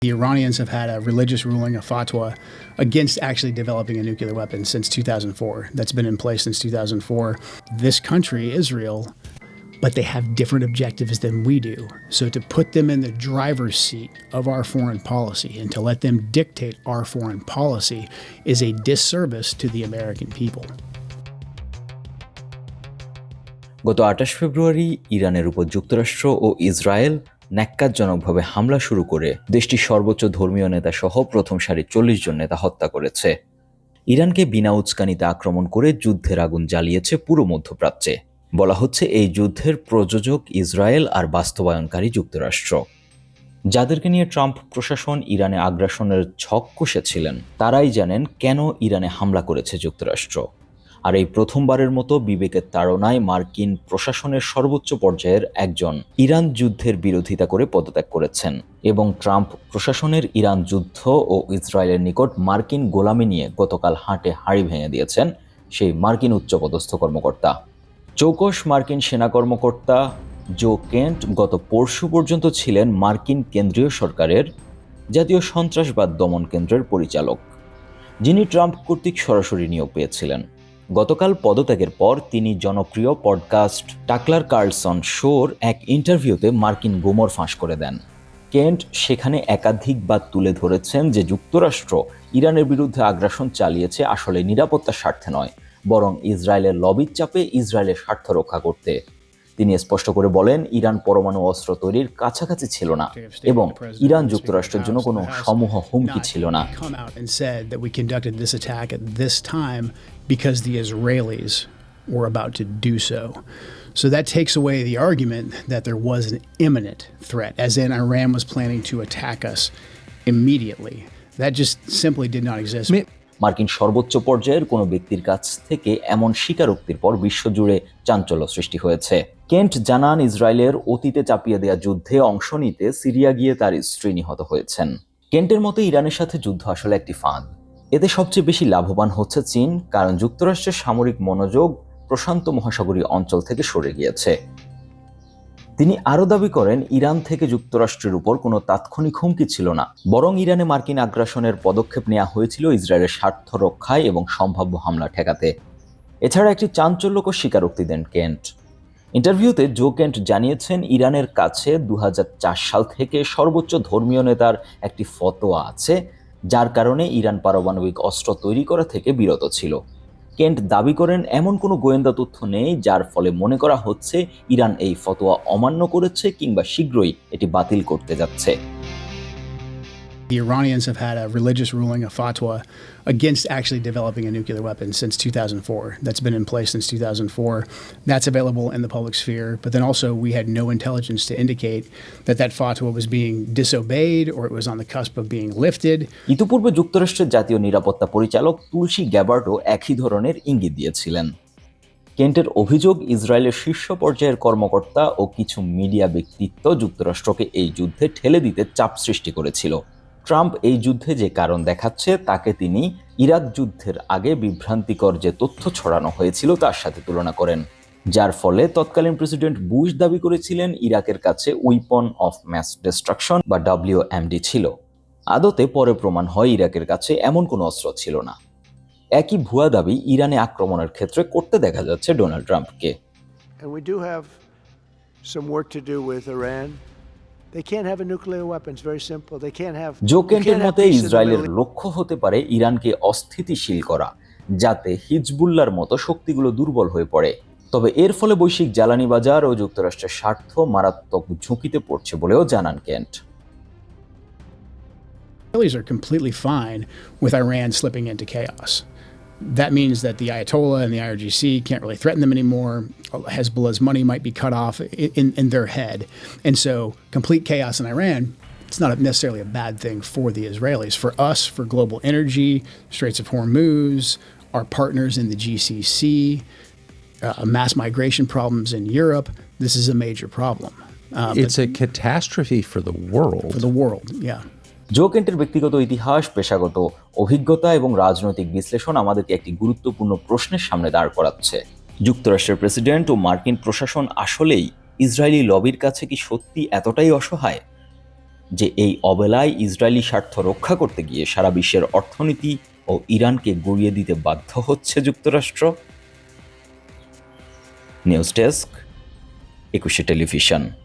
The Iranians have had a religious ruling, a fatwa, against actually developing a nuclear weapon since 2004. That's been in place since 2004. This country, Israel, but they have different objectives than we do. So to put them in the driver's seat of our foreign policy and to let them dictate our foreign policy is a disservice to the American people. গত 28 ফেব্রুয়ারি ইরানের উপর যুক্তরাষ্ট্র ও Israel ন্যাক্কারজনকভাবে হামলা শুরু করে দেশটির সর্বোচ্চ ধর্মীয় নেতা সহ প্রথম সারির 40 জন নেতা হত্যা করেছে। ইরানকে বিনা উস্কানিতে আক্রমণ করে যুদ্ধের আগুন জ্বালিয়েছে পুরো মধ্যপ্রাচ্যে। বলা হচ্ছে এই যুদ্ধের প্রযোজক ইসরায়েল আর বাস্তবায়নকারী যুক্তরাষ্ট্র। যাদেরকে নিয়ে ট্রাম্প প্রশাসন ইরানে আগ্রাসনের ছক কষেছিলেন তারাই জানেন কেন ইরানে হামলা করেছে যুক্তরাষ্ট্র। আর এই প্রথমবারের মতো বিবেকের তাড়নায় মার্কিন প্রশাসনের সর্বোচ্চ পর্যায়ের একজন ইরান যুদ্ধের বিরোধিতা করে পদত্যাগ করেছেন এবং ট্রাম্প প্রশাসনের ইরান যুদ্ধ ও ইসরায়েলের নিকট মার্কিন গোলামি নিয়ে গতকাল হাঁটে হাঁড়ি ভেঙে দিয়েছেন সেই মার্কিন উচ্চপদস্থ কর্মকর্তা। চৌকস মার্কিন সেনা কর্মকর্তা জো কেন্ট গত পরশু পর্যন্ত ছিলেন মার্কিন কেন্দ্রীয় সরকারের জাতীয় সন্ত্রাসবাদ দমন কেন্দ্রের পরিচালক, যিনি ট্রাম্প কর্তৃক সরাসরি নিয়োগ পেয়েছিলেন। গতকাল পদত্যাগের পর তিনি জনপ্রিয় পডকাস্ট টাকলার কার্লসন শোর এক ইন্টারভিউতে মার্কিন গোমর ফাঁস করে দেন। কেন্ট সেখানে একাধিকবার তুলে ধরেছেন যে যুক্তরাষ্ট্র ইরানের বিরুদ্ধে আগ্রাসন চালিয়েছে আসলে নিরাপত্তার স্বার্থে নয়, বরং ইসরায়েলের লবির চাপে ইসরায়েলের স্বার্থ রক্ষা করতে। তিনি স্পষ্ট করে বলেন ইরান পরমাণু অস্ত্র তৈরির কাছাকাছি ছিল না এবং ইরান যুক্তরাষ্ট্রের জন্য কোনো সমূহ হুমকি ছিল না। Because the Israelis were about to do so. So that takes away the argument that there was an imminent threat, as in Iran was planning to attack us immediately. That just simply did not exist. মার্কিন সর্বোচ্চ পর্যায়ের কোনো ব্যক্তির কাছ থেকে এমন স্বীকারোক্তির পর বিশ্বজুড়ে চাঞ্চল্য সৃষ্টি হয়েছে। কেন্ট জানান ইসরায়েলের অতীতে চাপিয়ে দেওয়া যুদ্ধে অংশ নিতে সিরিয়া গিয়ে তার স্ত্রী নিহত হয়েছেন। কেন্টের মতে ইরানের সাথে যুদ্ধ আসলে একটি ফাঁদ। এতে সবচেয়ে বেশি লাভবান হচ্ছে চীন, কারণ যুক্তরাষ্ট্রের সামরিক মনোযোগ প্রশান্ত মহাসাগরীয় অঞ্চল থেকে সরে গিয়েছে। তিনি আরও দাবি করেন ইরান থেকে যুক্তরাষ্ট্রের উপর কোনো তাৎক্ষণিক হুমকি ছিল না, বরং ইরানে মার্কিন আগ্রাসনের পদক্ষেপ নেওয়া হয়েছিল ইসরায়েলের স্বার্থ রক্ষায় এবং সম্ভাব্য হামলা ঠেকাতে। এছাড়া একটি চাঞ্চল্যকর স্বীকারোক্তি দেন কেন্ট। ইন্টারভিউতে জো কেন্ট জানিয়েছেন ইরানের কাছে 2004 সাল থেকে সর্বোচ্চ ধর্মীয় নেতার একটি ফতোয়া আছে, যার কারণে ইরান পারমাণবিক অস্ত্র তৈরি করা থেকে বিরত ছিল। কেন্ট দাবি করেন এমন কোনো গোয়েন্দা তথ্য নেই যার ফলে মনে করা হচ্ছে ইরান এই ফতোয়া অমান্য করেছে কিংবা শীঘ্রই এটি বাতিল করতে যাচ্ছে। The Iranians have had a religious ruling, a fatwa, against actually developing a nuclear weapon since 2004. That's been in place since 2004. That's available in the public sphere. But then also we had no intelligence to indicate that that fatwa was being disobeyed or it was on the cusp of being lifted. ইতিপূর্বে যুক্তরাষ্ট্রের জাতীয় নিরাপত্তা পরিচালক তুলসী গ্যাবার্ডও একই ধরনের ইঙ্গিত দিয়েছিলেন। কেন্টের অভিযোগ ইসরায়েলের শীর্ষ পর্যায়ের কর্মকর্তা ও কিছু মিডিয়া ব্যক্তিত্ব যুক্তরাষ্ট্রকে এই যুদ্ধে ঠেলে দিতে চাপ সৃষ্টি করেছিল। ট্রাম্প এই যুদ্ধে যে কারণ দেখাচ্ছে তাকে তিনি ইরাক যুদ্ধের আগে বিভ্রান্তিকর যে তথ্য ছড়ানো হয়েছিল তার সাথে তুলনা করেন, যার ফলে তৎকালীন প্রেসিডেন্ট বুশ দাবি করেছিলেন ইরাকের কাছে উইপন অফ ম্যাস ডিস্ট্রাকশন বা WMD ছিল। আদতে পরে প্রমাণ হয় ইরাকের কাছে এমন কোনো অস্ত্র ছিল না। একই ভুয়া দাবি ইরানে আক্রমণের ক্ষেত্রে করতে দেখা যাচ্ছে ডোনাল্ড ট্রাম্পকে। জো কেন্টের মতে ইসরায়েলের লক্ষ্য হতে পারে ইরানকে অস্থিতিশীল করা, যাতে হিজবুল্লাহর মতো শক্তিগুলো দুর্বল হয়ে পড়ে। তবে এর ফলে বৈশ্বিক জ্বালানি বাজার ও যুক্তরাষ্ট্রের স্বার্থ মারাত্মক ঝুঁকিতে পড়ছে বলেও জানান Kent. Israelis are completely fine with Iran slipping into chaos. That means that the Ayatollah and the IRGC can't really threaten them anymore. Hezbollah's money might be cut off in their head. And so complete chaos in Iran, it's not necessarily a bad thing for the Israelis. For us, for global energy, Straits of Hormuz, our partners in the GCC, mass migration problems in Europe, this is a major problem. It's a catastrophe for the world. For the world, yeah. জো কেন্টের ব্যক্তিগত ইতিহাস, পেশাগত অভিজ্ঞতা এবং রাজনৈতিক বিশ্লেষণ আমাদেরকে একটি গুরুত্বপূর্ণ প্রশ্নের সামনে দাঁড় করাচ্ছে। যুক্তরাষ্ট্রের প্রেসিডেন্ট ও মার্কিন প্রশাসন আসলেই ইসরায়েলি লবির কাছে কি সত্যি এতটাই অসহায়? যে এই অবেলায় ইসরায়েলি স্বার্থ রক্ষা করতে গিয়ে সারা বিশ্বের অর্থনীতি ও ইরানকে গুঁড়িয়ে দিতে বাধ্য হচ্ছে যুক্তরাষ্ট্র? News desk, 21 television.